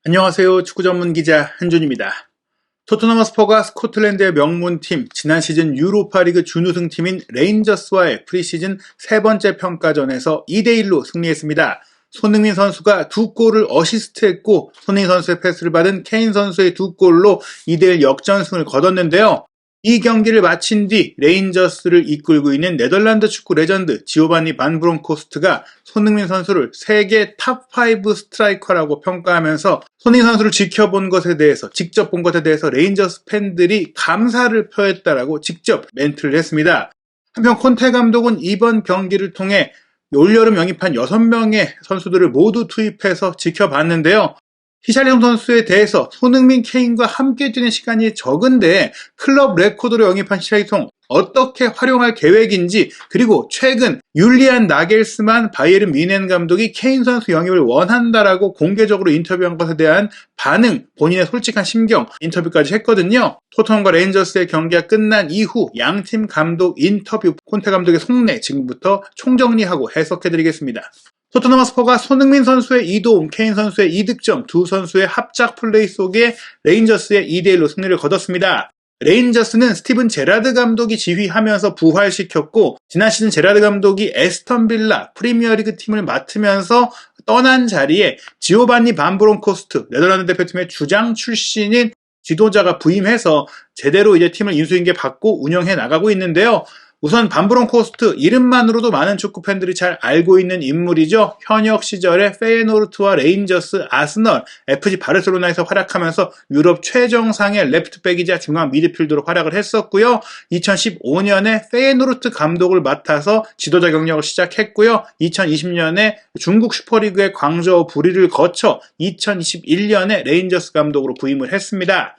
안녕하세요. 축구 전문 기자 한준입니다. 토트넘 허스퍼가 스코틀랜드의 명문팀, 지난 시즌 유로파리그 준우승팀인 레인저스와의 프리시즌 세 번째 평가전에서 2대1로 승리했습니다. 손흥민 선수가 2골을 어시스트했고 손흥민 선수의 패스를 받은 케인 선수의 2골로 2대1 역전승을 거뒀는데요. 이 경기를 마친 뒤 레인저스를 이끌고 있는 네덜란드 축구 레전드 지오반니 반 브론코스트가 손흥민 선수를 세계 탑5 스트라이커라고 평가하면서 손흥민 선수를 직접 본 것에 대해서 레인저스 팬들이 감사를 표했다라고 직접 멘트를 했습니다. 한편 콘테 감독은 이번 경기를 통해 올여름 영입한 6명의 선수들을 모두 투입해서 지켜봤는데요. 히샬리송 선수에 대해서 손흥민, 케인과 함께 뛰는 시간이 적은데 클럽 레코드로 영입한 히샬리송 어떻게 활용할 계획인지, 그리고 최근 율리안 나겔스만 바이에른 뮌헨 감독이 케인 선수 영입을 원한다라고 공개적으로 인터뷰한 것에 대한 반응, 본인의 솔직한 심경 인터뷰까지 했거든요. 토트넘과 레인저스의 경기가 끝난 이후 양팀 감독 인터뷰, 콘테 감독의 속내 지금부터 총정리하고 해석해드리겠습니다. 토트넘 허스퍼가 손흥민 선수의 2도움, 케인 선수의 2득점, 두 선수의 합작 플레이 속에 레인저스의 2대1로 승리를 거뒀습니다. 레인저스는 스티븐 제라드 감독이 지휘하면서 부활시켰고, 지난 시즌 제라드 감독이 에스턴 빌라 프리미어리그 팀을 맡으면서 떠난 자리에 지오반니 반 브론코스트, 네덜란드 대표팀의 주장 출신인 지도자가 부임해서 제대로 이제 팀을 인수인계 받고 운영해 나가고 있는데요. 우선 반 브론코스트, 이름만으로도 많은 축구 팬들이 잘 알고 있는 인물이죠. 현역 시절에 페예노르트와 레인저스, 아스널, FC 바르셀로나에서 활약하면서 유럽 최정상의 레프트백이자 중앙 미드필더로 활약을 했었고요. 2015년에 페예노르트 감독을 맡아서 지도자 경력을 시작했고요. 2020년에 중국 슈퍼리그의 광저우 부리를 거쳐 2021년에 레인저스 감독으로 부임을 했습니다.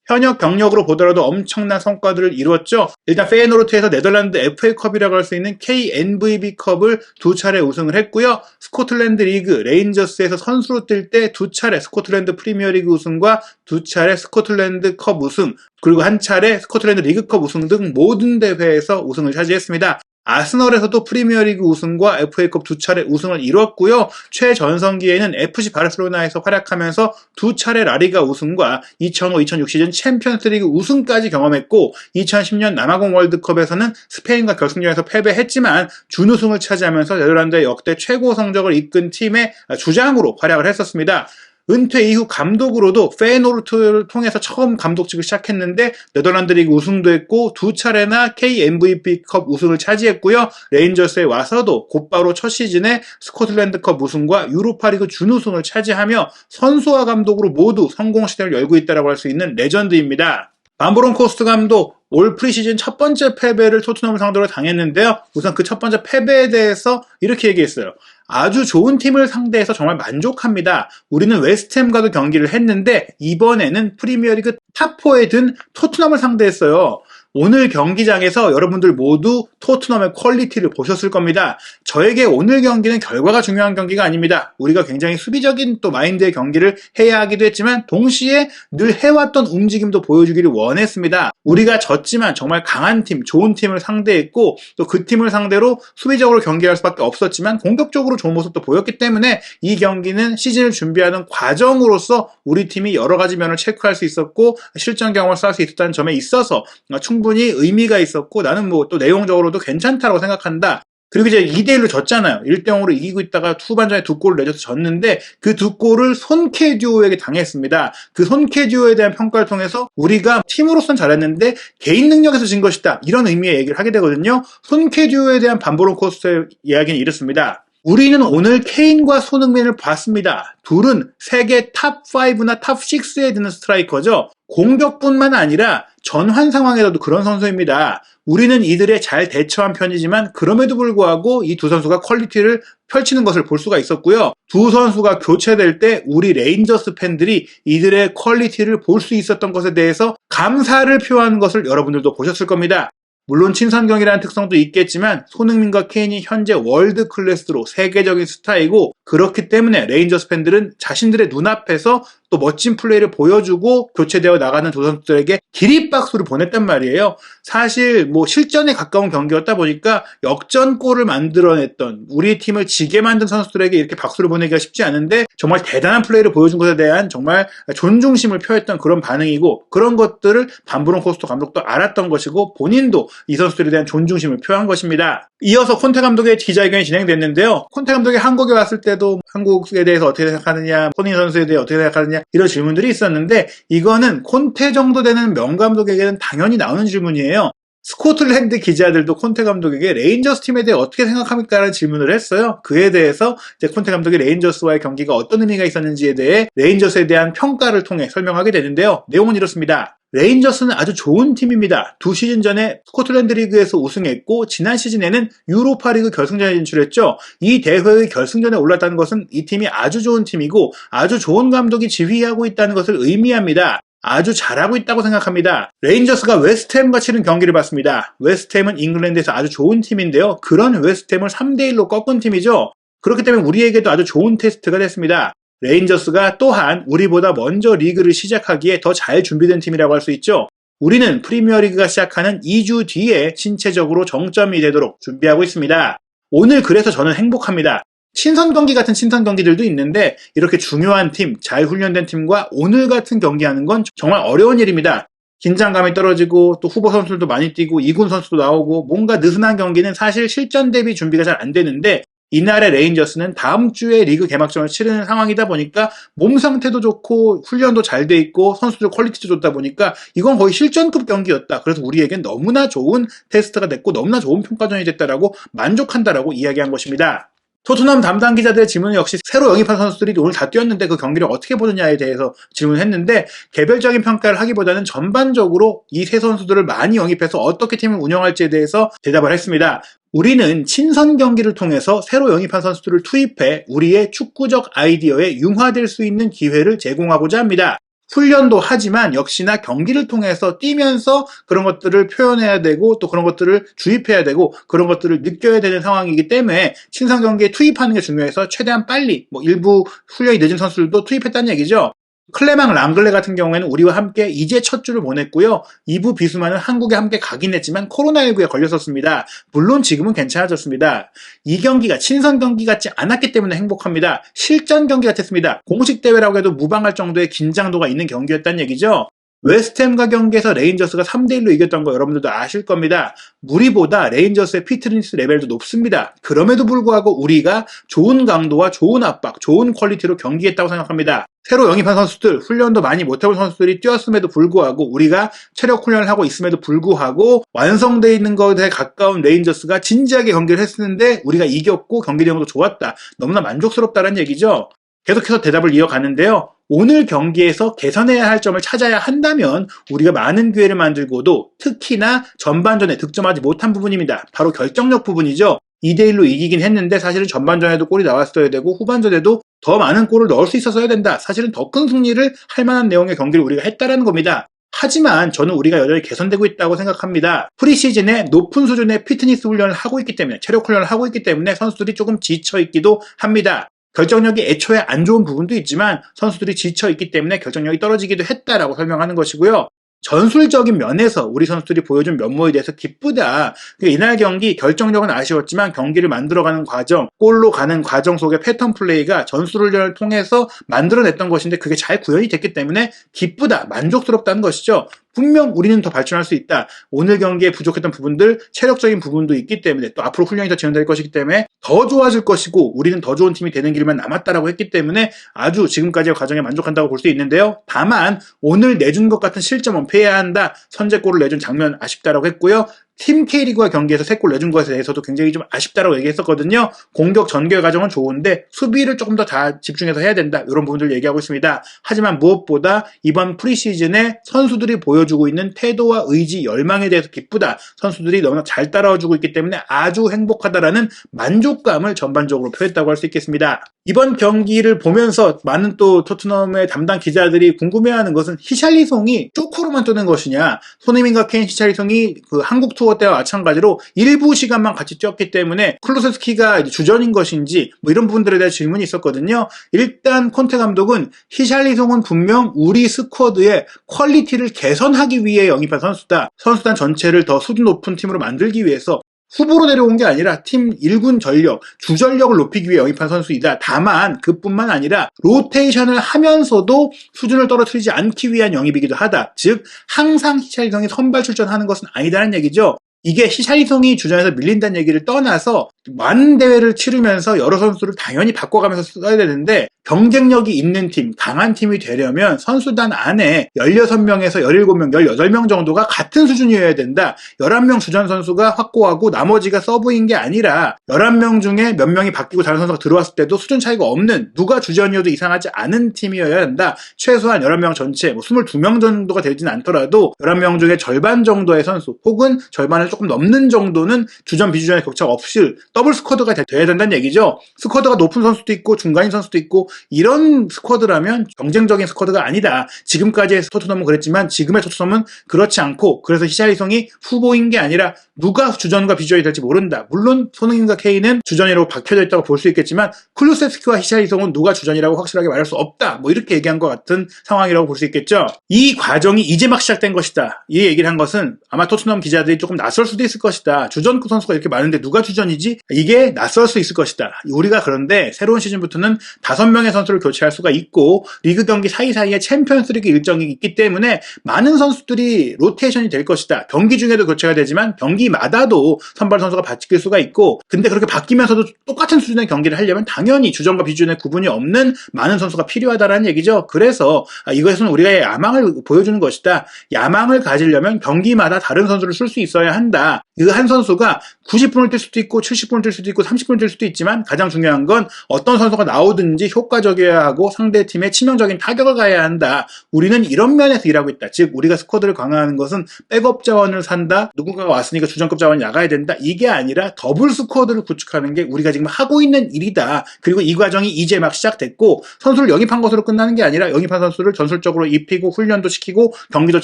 현역 경력으로 보더라도 엄청난 성과들을 이루었죠. 일단 페예노르트에서 네덜란드 FA컵이라고 할 수 있는 KNVB컵을 2차례 우승을 했고요. 스코틀랜드 리그 레인저스에서 선수로 뛸 때 2차례 스코틀랜드 프리미어리그 우승과 2차례 스코틀랜드 컵 우승, 그리고 1차례 스코틀랜드 리그컵 우승 등 모든 대회에서 우승을 차지했습니다. 아스널에서도 프리미어리그 우승과 FA컵 2차례 우승을 이뤘고요. 최전성기에는 FC 바르셀로나에서 활약하면서 2차례 라리가 우승과 2005-2006 시즌 챔피언스리그 우승까지 경험했고, 2010년 남아공 월드컵에서는 스페인과 결승전에서 패배했지만 준우승을 차지하면서 네덜란드의 역대 최고 성적을 이끈 팀의 주장으로 활약을 했었습니다. 은퇴 이후 감독으로도 페예노르트를 통해서 처음 감독직을 시작했는데 네덜란드 리그 우승도 했고 2차례나 KNVB컵 우승을 차지했고요. 레인저스에 와서도 곧바로 첫 시즌에 스코틀랜드컵 우승과 유로파리그 준우승을 차지하며 선수와 감독으로 모두 성공 시대를 열고 있다고 할 수 있는 레전드입니다. 반 브론코스트 감독, 올 프리시즌 첫 번째 패배를 토트넘을 상대로 당했는데요. 우선 그 첫 번째 패배에 대해서 이렇게 얘기했어요. 아주 좋은 팀을 상대해서 정말 만족합니다. 우리는 웨스트햄과도 경기를 했는데 이번에는 프리미어리그 탑4에 든 토트넘을 상대했어요. 오늘 경기장에서 여러분들 모두 토트넘의 퀄리티를 보셨을 겁니다. 저에게 오늘 경기는 결과가 중요한 경기가 아닙니다. 우리가 굉장히 수비적인 또 마인드의 경기를 해야 하기도 했지만 동시에 늘 해왔던 움직임도 보여주기를 원했습니다. 우리가 졌지만 정말 강한 팀, 좋은 팀을 상대했고 또 그 팀을 상대로 수비적으로 경기할 수밖에 없었지만 공격적으로 좋은 모습도 보였기 때문에 이 경기는 시즌을 준비하는 과정으로서 우리 팀이 여러 가지 면을 체크할 수 있었고 실전 경험을 쌓을 수 있었다는 점에 있어서 충분히 의미가 있었고 나는 뭐 또 내용적으로도 괜찮다고 생각한다. 그리고 이제 2대1로 졌잖아요. 1대0으로 이기고 있다가 후반전에 2골을 내줘서 졌는데 그 2골을 손케듀오에게 당했습니다. 그 손케듀오에 대한 평가를 통해서 우리가 팀으로선 잘했는데 개인 능력에서 진 것이다. 이런 의미의 얘기를 하게 되거든요. 손케듀오에 대한 반 브론코스트의 이야기는 이렇습니다. 우리는 오늘 케인과 손흥민을 봤습니다. 둘은 세계 탑5나 탑6에 드는 스트라이커죠. 공격뿐만 아니라 전환 상황에서도 그런 선수입니다. 우리는 이들에 잘 대처한 편이지만 그럼에도 불구하고 이 두 선수가 퀄리티를 펼치는 것을 볼 수가 있었고요. 두 선수가 교체될 때 우리 레인저스 팬들이 이들의 퀄리티를 볼 수 있었던 것에 대해서 감사를 표하는 것을 여러분들도 보셨을 겁니다. 물론 친선경이라는 특성도 있겠지만 손흥민과 케인이 현재 월드 클래스로 세계적인 스타이고, 그렇기 때문에 레인저스 팬들은 자신들의 눈앞에서 또 멋진 플레이를 보여주고 교체되어 나가는 두 선수들에게 기립박수를 보냈단 말이에요. 사실 실전에 가까운 경기였다 보니까 역전골을 만들어냈던 우리 팀을 지게 만든 선수들에게 이렇게 박수를 보내기가 쉽지 않은데 정말 대단한 플레이를 보여준 것에 대한 정말 존중심을 표했던 그런 반응이고, 그런 것들을 반브론코스토 감독도 알았던 것이고 본인도 이 선수들에 대한 존중심을 표한 것입니다. 이어서 콘테 감독의 기자회견이 진행됐는데요. 콘테 감독이 한국에 왔을 때도 한국에 대해서 어떻게 생각하느냐, 포니 선수에 대해 어떻게 생각하느냐, 이런 질문들이 있었는데 이거는 콘테 정도 되는 명감독에게는 당연히 나오는 질문이에요. 스코틀랜드 기자들도 콘테 감독에게 레인저스 팀에 대해 어떻게 생각합니까? 라는 질문을 했어요. 그에 대해서 이제 콘테 감독이 레인저스와의 경기가 어떤 의미가 있었는지에 대해 레인저스에 대한 평가를 통해 설명하게 되는데요. 내용은 이렇습니다. 레인저스는 아주 좋은 팀입니다. 2시즌 전에 스코틀랜드 리그에서 우승했고 지난 시즌에는 유로파 리그 결승전에 진출했죠. 이 대회의 결승전에 올랐다는 것은 이 팀이 아주 좋은 팀이고 아주 좋은 감독이 지휘하고 있다는 것을 의미합니다. 아주 잘하고 있다고 생각합니다. 레인저스가 웨스트햄과 치른 경기를 봤습니다. 웨스트햄은 잉글랜드에서 아주 좋은 팀인데요. 그런 웨스트햄을 3대1로 꺾은 팀이죠. 그렇기 때문에 우리에게도 아주 좋은 테스트가 됐습니다. 레인저스가 또한 우리보다 먼저 리그를 시작하기에 더 잘 준비된 팀이라고 할 수 있죠. 우리는 프리미어리그가 시작하는 2주 뒤에 신체적으로 정점이 되도록 준비하고 있습니다. 오늘 그래서 저는 행복합니다. 친선 경기 같은 친선 경기들도 있는데 이렇게 중요한 팀, 잘 훈련된 팀과 오늘 같은 경기하는 건 정말 어려운 일입니다. 긴장감이 떨어지고 또 후보 선수들도 많이 뛰고 2군 선수도 나오고 뭔가 느슨한 경기는 사실 실전 대비 준비가 잘 안 되는데, 이날의 레인저스는 다음 주에 리그 개막전을 치르는 상황이다 보니까 몸 상태도 좋고 훈련도 잘 돼 있고 선수들 퀄리티도 좋다 보니까 이건 거의 실전급 경기였다. 그래서 우리에겐 너무나 좋은 테스트가 됐고 너무나 좋은 평가전이 됐다라고 만족한다라고 이야기한 것입니다. 토트넘 담당 기자들의 질문은 역시 새로 영입한 선수들이 오늘 다 뛰었는데 그 경기를 어떻게 보느냐에 대해서 질문했는데, 개별적인 평가를 하기보다는 전반적으로 이 세 선수들을 많이 영입해서 어떻게 팀을 운영할지에 대해서 대답을 했습니다. 우리는 친선 경기를 통해서 새로 영입한 선수들을 투입해 우리의 축구적 아이디어에 융화될 수 있는 기회를 제공하고자 합니다. 훈련도 하지만 역시나 경기를 통해서 뛰면서 그런 것들을 표현해야 되고 또 그런 것들을 주입해야 되고 그런 것들을 느껴야 되는 상황이기 때문에 친선 경기에 투입하는 게 중요해서 최대한 빨리 일부 훈련이 늦은 선수들도 투입했다는 얘기죠. 클레망 랑글레 같은 경우에는 우리와 함께 이제 첫 주를 보냈고요. 2부 비수만은 한국에 함께 가긴 했지만 코로나19에 걸렸었습니다. 물론 지금은 괜찮아졌습니다. 이 경기가 친선 경기 같지 않았기 때문에 행복합니다. 실전 경기 같았습니다. 공식 대회라고 해도 무방할 정도의 긴장도가 있는 경기였다는 얘기죠. 웨스트햄과 경기에서 레인저스가 3대1로 이겼던 거 여러분들도 아실 겁니다. 우리보다 레인저스의 피트니스 레벨도 높습니다. 그럼에도 불구하고 우리가 좋은 강도와 좋은 압박, 좋은 퀄리티로 경기했다고 생각합니다. 새로 영입한 선수들, 훈련도 많이 못해본 선수들이 뛰었음에도 불구하고 우리가 체력 훈련을 하고 있음에도 불구하고 완성되어 있는 것에 가까운 레인저스가 진지하게 경기를 했었는데 우리가 이겼고 경기 내용도 좋았다. 너무나 만족스럽다는 얘기죠. 계속해서 대답을 이어가는데요. 오늘 경기에서 개선해야 할 점을 찾아야 한다면 우리가 많은 기회를 만들고도 특히나 전반전에 득점하지 못한 부분입니다. 바로 결정력 부분이죠. 2대1로 이기긴 했는데 사실은 전반전에도 골이 나왔어야 되고 후반전에도 더 많은 골을 넣을 수 있었어야 된다. 사실은 더 큰 승리를 할 만한 내용의 경기를 우리가 했다라는 겁니다. 하지만 저는 우리가 여전히 개선되고 있다고 생각합니다. 프리시즌에 높은 수준의 피트니스 훈련을 하고 있기 때문에, 체력 훈련을 하고 있기 때문에 선수들이 조금 지쳐있기도 합니다. 결정력이 애초에 안 좋은 부분도 있지만 선수들이 지쳐있기 때문에 결정력이 떨어지기도 했다라고 설명하는 것이고요. 전술적인 면에서 우리 선수들이 보여준 면모에 대해서 기쁘다. 이날 경기 결정력은 아쉬웠지만 경기를 만들어가는 과정, 골로 가는 과정 속의 패턴 플레이가 전술훈련을 통해서 만들어냈던 것인데 그게 잘 구현이 됐기 때문에 기쁘다, 만족스럽다는 것이죠. 분명 우리는 더 발전할 수 있다. 오늘 경기에 부족했던 부분들, 체력적인 부분도 있기 때문에 또 앞으로 훈련이 더 진행될 것이기 때문에 더 좋아질 것이고 우리는 더 좋은 팀이 되는 길만 남았다라고 했기 때문에 아주 지금까지의 과정에 만족한다고 볼 수 있는데요. 다만 오늘 내준 것 같은 실점은 피해야 한다. 선제골을 내준 장면 아쉽다라고 했고요. 팀 K리그와 경기에서 3골 내준 것에 대해서도 굉장히 좀 아쉽다라고 얘기했었거든요. 공격 전개 과정은 좋은데 수비를 조금 더 집중해서 해야 된다. 이런 부분들 얘기하고 있습니다. 하지만 무엇보다 이번 프리시즌에 선수들이 보여주고 있는 태도와 의지, 열망에 대해서 기쁘다. 선수들이 너무나 잘 따라와주고 있기 때문에 아주 행복하다라는 만족감을 전반적으로 표했다고 할 수 있겠습니다. 이번 경기를 보면서 많은 또 토트넘의 담당 기자들이 궁금해하는 것은 히샬리송이 쪼코로만 뜨는 것이냐, 손흥민과 케인, 히샬리송이 그 한국 투어 투어 때와 마찬가지로 일부 시간만 같이 뛰었기 때문에 클루세스키가 주전인 것인지 뭐 이런 부분들에 대한 질문이 있었거든요. 일단 콘테 감독은 히샬리송은 분명 우리 스쿼드의 퀄리티를 개선하기 위해 영입한 선수다. 선수단 전체를 더 수준 높은 팀으로 만들기 위해서 후보로 내려온 게 아니라 팀 1군 전력, 주전력을 높이기 위해 영입한 선수이다. 다만 그뿐만 아니라 로테이션을 하면서도 수준을 떨어뜨리지 않기 위한 영입이기도 하다. 즉 항상 히샬리송이 선발 출전하는 것은 아니다는 얘기죠. 이게 히샬리송이 주전에서 밀린다는 얘기를 떠나서 많은 대회를 치르면서 여러 선수를 당연히 바꿔가면서 써야 되는데 경쟁력이 있는 팀, 강한 팀이 되려면 선수단 안에 16명에서 17명, 18명 정도가 같은 수준이어야 된다. 11명 주전 선수가 확고하고 나머지가 서브인 게 아니라 11명 중에 몇 명이 바뀌고 다른 선수가 들어왔을 때도 수준 차이가 없는 누가 주전이어도 이상하지 않은 팀이어야 한다. 최소한 11명 전체, 22명 정도가 되진 않더라도 11명 중에 절반 정도의 선수 혹은 절반을 조금 넘는 정도는 주전, 비주전의 격차가 없이 더블 스쿼드가 돼야 된다는 얘기죠. 스쿼드가 높은 선수도 있고 중간인 선수도 있고 이런 스쿼드라면 경쟁적인 스쿼드가 아니다. 지금까지의 토트넘은 그랬지만 지금의 토트넘은 그렇지 않고 그래서 히샬리송이 후보인 게 아니라 누가 주전과 비주전이 될지 모른다. 물론 손흥민과 케인은 주전이라고 박혀져 있다고 볼 수 있겠지만 클루세스키와 히샬리송은 누가 주전이라고 확실하게 말할 수 없다. 뭐 이렇게 얘기한 것 같은 상황이라고 볼 수 있겠죠. 이 과정이 이제 막 시작된 것이다. 이 얘기를 한 것은 아마 토트넘 기자들이 조금 낯설 수도 있을 것이다. 주전급 선수가 이렇게 많은데 누가 주전이지? 이게 낯설 수 있을 것이다. 우리가 그런데 새로운 시즌부터는 5명의 선수를 교체할 수가 있고 리그 경기 사이사이에 챔피언스리그 일정이 있기 때문에 많은 선수들이 로테이션이 될 것이다. 경기 중에도 교체가 되지만 경기마다도 선발 선수가 바뀔 수가 있고 근데 그렇게 바뀌면서도 똑같은 수준의 경기를 하려면 당연히 주전과 비주전의 구분이 없는 많은 선수가 필요하다라는 얘기죠. 그래서 이것은 우리가 야망을 보여주는 것이다. 야망을 가지려면 경기마다 다른 선수를 쓸 수 있어야 한다. 그 한 선수가 90분을 뛸 수도 있고 70분을 뛸 수도 있고 30분을 뛸 수도 있지만 가장 중요한 건 어떤 선수가 나오든지 효과적이어야 하고 상대팀에 치명적인 타격을 가해야 한다. 우리는 이런 면에서 일하고 있다. 즉 우리가 스쿼드를 강화하는 것은 백업 자원을 산다. 누군가가 왔으니까 주전급 자원이 나가야 된다. 이게 아니라 더블 스쿼드를 구축하는 게 우리가 지금 하고 있는 일이다. 그리고 이 과정이 이제 막 시작됐고 선수를 영입한 것으로 끝나는 게 아니라 영입한 선수를 전술적으로 입히고 훈련도 시키고 경기도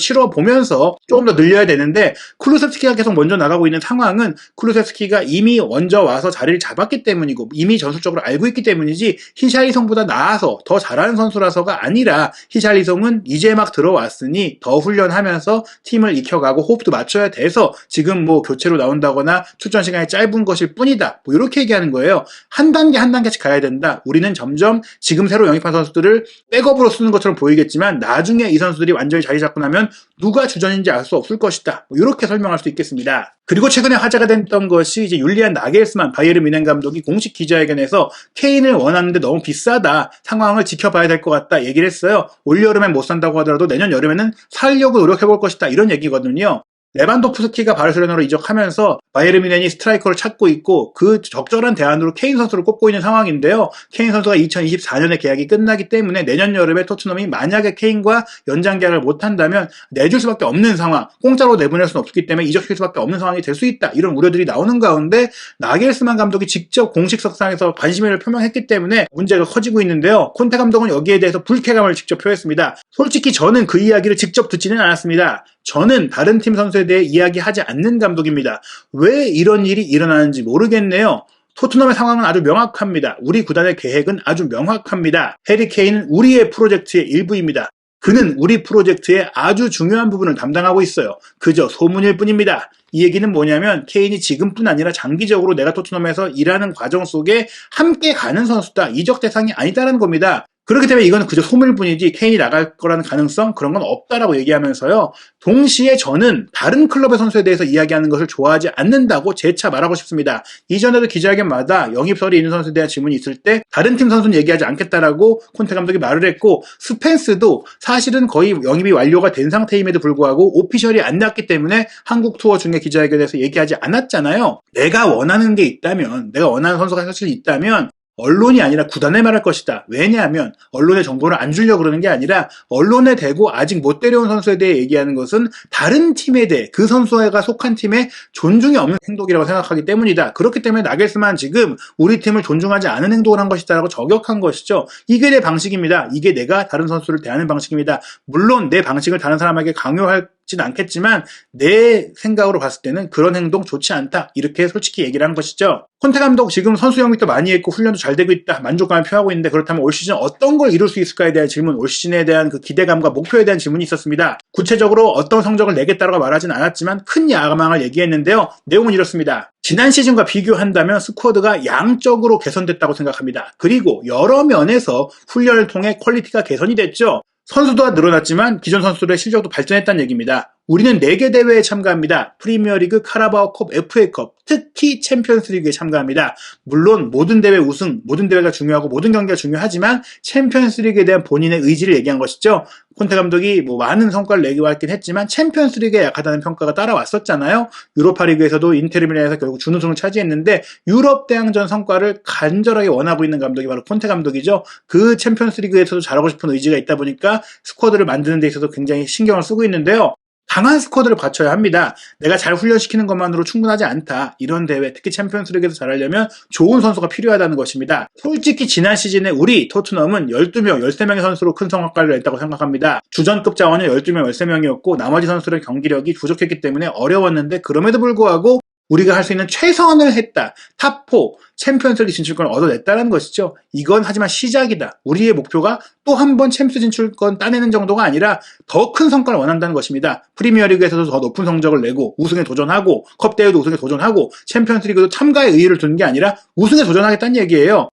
치러보면서 조금 더 늘려야 되는데 클루세스키가 계속 먼저 나가고 있는 상황은 클루세스키가 이미 먼저 와서 자리를 잡았기 때문이고 이미 전술적으로 알고 있기 때문이지 히샬리송보다 나아서 더 잘하는 선수라서가 아니라 히샬리송은 이제 막 들어왔으니 더 훈련하면서 팀을 익혀가고 호흡도 맞춰야 돼서 지금 뭐 교체로 나온다거나 출전 시간이 짧은 것일 뿐이다. 뭐 이렇게 얘기하는 거예요. 한 단계 한 단계씩 가야 된다. 우리는 점점 지금 새로 영입한 선수들을 백업으로 쓰는 것처럼 보이겠지만 나중에 이 선수들이 완전히 자리 잡고 나면 누가 주전인지 알 수 없을 것이다. 뭐 이렇게 설명할 수 있겠습니다. 그리고 최근에 화제가 됐던 것이 이제 율리안 나겔스만 바이에른 뮌헨 감독이 공식 기자회견에서 케인을 원하는데 너무 비싸다. 상황을 지켜봐야 될 것 같다. 얘기를 했어요. 올여름엔 못 산다고 하더라도 내년 여름에는 살려고 노력해볼 것이다. 이런 얘기거든요. 레반도프스키가 바르셀로나로 이적하면서 바이에른 뮌헨이 스트라이커를 찾고 있고 그 적절한 대안으로 케인 선수를 꼽고 있는 상황인데요. 케인 선수가 2024년에 계약이 끝나기 때문에 내년 여름에 토트넘이 만약에 케인과 연장 계약을 못한다면 내줄 수밖에 없는 상황, 공짜로 내보낼 수는 없기 때문에 이적시킬 수밖에 없는 상황이 될 수 있다. 이런 우려들이 나오는 가운데 나겔스만 감독이 직접 공식 석상에서 관심을 표명했기 때문에 문제가 커지고 있는데요. 콘테 감독은 여기에 대해서 불쾌감을 직접 표했습니다. 솔직히 저는 그 이야기를 직접 듣지는 않았습니다. 저는 다른 팀 선수에 대해 이야기하지 않는 감독입니다. 왜 이런 일이 일어나는지 모르겠네요. 토트넘의 상황은 아주 명확합니다. 우리 구단의 계획은 아주 명확합니다. 해리 케인은 우리의 프로젝트의 일부입니다. 그는 우리 프로젝트의 아주 중요한 부분을 담당하고 있어요. 그저 소문일 뿐입니다. 이 얘기는 뭐냐면 케인이 지금뿐 아니라 장기적으로 내가 토트넘에서 일하는 과정 속에 함께 가는 선수다. 이적 대상이 아니다라는 겁니다. 그렇기 때문에 이건 그저 소문일 뿐이지 케인이 나갈 거라는 가능성 그런 건 없다라고 얘기하면서요. 동시에 저는 다른 클럽의 선수에 대해서 이야기하는 것을 좋아하지 않는다고 재차 말하고 싶습니다. 이전에도 기자회견마다 영입설이 있는 선수에 대한 질문이 있을 때 다른 팀 선수는 얘기하지 않겠다라고 콘테 감독이 말을 했고 스펜스도 사실은 거의 영입이 완료가 된 상태임에도 불구하고 오피셜이 안 났기 때문에 한국 투어 중에 기자회견에서 얘기하지 않았잖아요. 내가 원하는 게 있다면 내가 원하는 선수가 사실 있다면 언론이 아니라 구단에 말할 것이다. 왜냐하면 언론의 정보를 안 주려고 그러는 게 아니라 언론에 대고 아직 못 데려온 선수에 대해 얘기하는 것은 다른 팀에 대해 그 선수가 속한 팀에 존중이 없는 행동이라고 생각하기 때문이다. 그렇기 때문에 나겔스만 지금 우리 팀을 존중하지 않은 행동을 한 것이다라고 저격한 것이죠. 이게 내 방식입니다. 이게 내가 다른 선수를 대하는 방식입니다. 물론 내 방식을 다른 사람에게 강요할 그렇진 않겠지만 내 생각으로 봤을 때는 그런 행동 좋지 않다. 이렇게 솔직히 얘기를 한 것이죠. 콘테 감독 지금 선수 영입도 많이 했고 훈련도 잘 되고 있다. 만족감을 표하고 있는데 그렇다면 올 시즌 어떤 걸 이룰 수 있을까에 대한 질문, 올 시즌에 대한 그 기대감과 목표에 대한 질문이 있었습니다. 구체적으로 어떤 성적을 내겠다라고 말하진 않았지만 큰 야망을 얘기했는데요. 내용은 이렇습니다. 지난 시즌과 비교한다면 스쿼드가 양적으로 개선됐다고 생각합니다. 그리고 여러 면에서 훈련을 통해 퀄리티가 개선이 됐죠. 선수도 늘어났지만 기존 선수들의 실력도 발전했다는 얘기입니다. 우리는 4개 대회에 참가합니다. 프리미어리그, 카라바오컵, FA컵, 특히 챔피언스리그에 참가합니다. 물론 모든 대회 우승, 모든 대회가 중요하고 모든 경기가 중요하지만 챔피언스리그에 대한 본인의 의지를 얘기한 것이죠. 콘테 감독이 많은 성과를 내기로 했긴 했지만 챔피언스리그에 약하다는 평가가 따라왔었잖아요. 유로파리그에서도 인테르 밀란에서 결국 준우승을 차지했는데 유럽 대항전 성과를 간절하게 원하고 있는 감독이 바로 콘테 감독이죠. 그 챔피언스리그에서도 잘하고 싶은 의지가 있다 보니까 스쿼드를 만드는 데 있어서 굉장히 신경을 쓰고 있는데요. 강한 스쿼드를 갖춰야 합니다. 내가 잘 훈련시키는 것만으로 충분하지 않다. 이런 대회, 특히 챔피언스리그에서 잘하려면 좋은 선수가 필요하다는 것입니다. 솔직히 지난 시즌에 우리 토트넘은 12명, 13명의 선수로 큰 성과를 냈다고 생각합니다. 주전급 자원은 12명, 13명이었고 나머지 선수들의 경기력이 부족했기 때문에 어려웠는데 그럼에도 불구하고 우리가 할 수 있는 최선을 했다. 탑4, 챔피언스리그 진출권을 얻어냈다는 것이죠. 이건 하지만 시작이다. 우리의 목표가 또 한 번 챔스 진출권 따내는 정도가 아니라 더 큰 성과를 원한다는 것입니다. 프리미어리그에서도 더 높은 성적을 내고 우승에 도전하고 컵대회도 우승에 도전하고 챔피언스리그도 참가의 의의를 두는 게 아니라 우승에 도전하겠다는 얘기예요.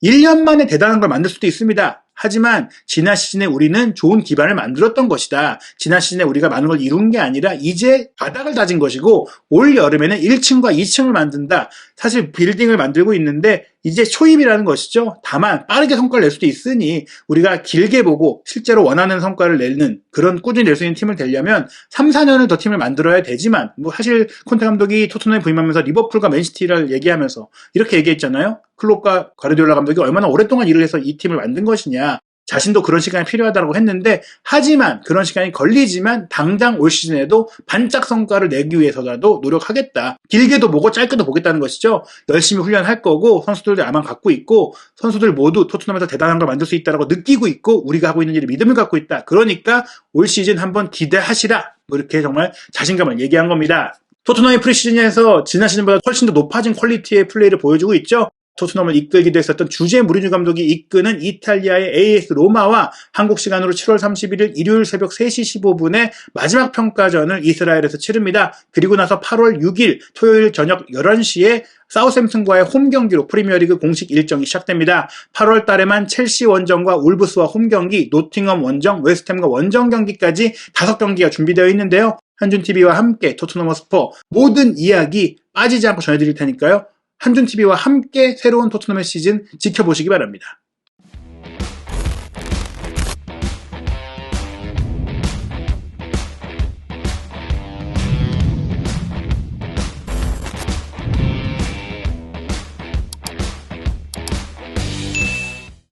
1년 만에 대단한 걸 만들 수도 있습니다. 하지만 지난 시즌에 우리는 좋은 기반을 만들었던 것이다. 지난 시즌에 우리가 많은 걸 이룬 게 아니라 이제 바닥을 다진 것이고 올 여름에는 1층과 2층을 만든다. 사실 빌딩을 만들고 있는데 이제 초입이라는 것이죠. 다만 빠르게 성과를 낼 수도 있으니 우리가 길게 보고 실제로 원하는 성과를 내는 그런 꾸준히 낼 수 있는 팀을 되려면 3, 4년을 더 팀을 만들어야 되지만 사실 콘테 감독이 토트넘에 부임하면서 리버풀과 맨시티를 얘기하면서 이렇게 얘기했잖아요. 클롭과 가르디올라 감독이 얼마나 오랫동안 일을 해서 이 팀을 만든 것이냐. 자신도 그런 시간이 필요하다고 했는데 하지만 그런 시간이 걸리지만 당장 올 시즌에도 반짝 성과를 내기 위해서라도 노력하겠다. 길게도 보고 짧게도 보겠다는 것이죠. 열심히 훈련할 거고 선수들도 야망 갖고 있고 선수들 모두 토트넘에서 대단한 걸 만들 수 있다고 느끼고 있고 우리가 하고 있는 일에 믿음을 갖고 있다. 그러니까 올 시즌 한번 기대하시라. 이렇게 정말 자신감을 얘기한 겁니다. 토트넘의 프리시즌에서 지난 시즌보다 훨씬 더 높아진 퀄리티의 플레이를 보여주고 있죠. 토트넘을 이끌기도 했었던 주제 무리뉴 감독이 이끄는 이탈리아의 AS 로마와 한국 시간으로 7월 31일 일요일 새벽 3시 15분에 마지막 평가전을 이스라엘에서 치릅니다. 그리고 나서 8월 6일 토요일 저녁 11시에 사우샘튼과의 홈 경기로 프리미어리그 공식 일정이 시작됩니다. 8월 달에만 첼시 원정과 울브스와 홈 경기, 노팅엄 원정, 웨스트햄과 원정 경기까지 5경기가 준비되어 있는데요. 한준TV와 함께 토트넘 허스퍼 모든 이야기 빠지지 않고 전해드릴 테니까요. 한준TV와 함께 새로운 토트넘의 시즌 지켜보시기 바랍니다.